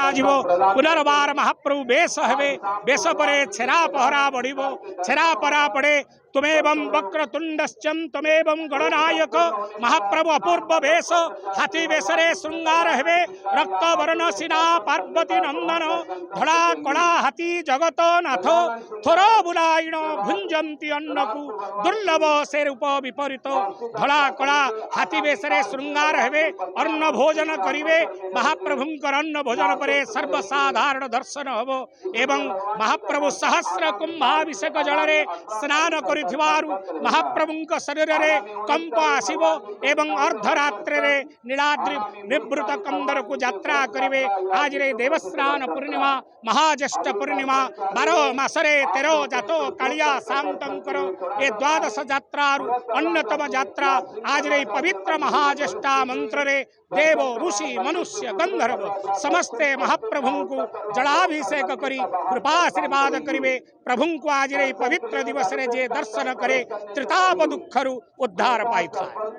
କରାଯିବ। ପୁନର୍ବାର ମହାପ୍ରଭୁ ବେଶ ହେବେ। ବେଶ ପରେ ଛେରା ପହରା ବଢ଼ିବ। ଛେରା ପହରା ପଡ଼େ ତୁମେବଂ ବକ୍ରତୁଣ୍ଡଶ୍ଚ ତୁମେବଂ ଗଣନାୟକ। ମହାପ୍ରଭୁ ଅପୂର୍ବ ବେଶ ହାତୀ ବେଶରେ ଶୃଙ୍ଗାର ହେବେ। ରକ୍ତ ବର୍ଣ୍ଣ ସିନା ପାର୍ବତୀ ନନ୍ଦନ ଧଳା କଳା ହାତୀ ଜଗତ ନାଥ ଥୋର ବୁଲାଇଣ ଭୁଞ୍ଜନ୍ତି ଅନ୍ନକୁ ଦୁର୍ଲଭ ସେ ରୂପ ବିପରୀତ। ଧଳା କଳା ହାତୀ ବେଶରେ ଶୃଙ୍ଗାର ହେବେ। ଅନ୍ନ ଭୋଜନ କରିବେ। ମହାପ୍ରଭୁଙ୍କର ଅନ୍ନ ଭୋଜନ ପରେ ସର୍ବସାଧାରଣ ଦର୍ଶନ ହେବ ଏବଂ ମହାପ୍ରଭୁ ସହସ୍ର କୁମ୍ଭାଭିଷେକ ଜଳରେ ସ୍ନାନ କରିଥିବାରୁ ମହାପ୍ରଭୁଙ୍କ ଶରୀରରେ କମ୍ପ ଆସିବ ଏବଂ ଅର୍ଦ୍ଧରାତ୍ରରେ ନୀଳାଦ୍ରି ନିବୃତ କନ୍ଦରକୁ ଯାତ୍ରା କରିବେ। ଆଜିରେ ଦେବସ୍ନାନ ପୂର୍ଣ୍ଣିମା ମହାଜ୍ୟେଷ୍ଠ ପୂର୍ଣ୍ଣିମା 12 ମାସରେ 13 ଜାତ କାଳିଆ ସାନ୍ତଙ୍କର ଏ ଦ୍ୱାଦଶ ଯାତ୍ରାରୁ ଅନ୍ୟତମ ଯାତ୍ରା। ଆଜିରେ ପବିତ୍ର ମହାଜ୍ୟେଷ୍ଠା ମନ୍ତ୍ରରେ देव ऋषि मनुष्य गंधर्व समस्ते महाप्रभु जलाभिषेक करी कृपाशीर्वाद करेंगे। प्रभु को आज पवित्र दिवस रे जे दर्शन करे त्रिताप दुखरु उद्धार पाई था।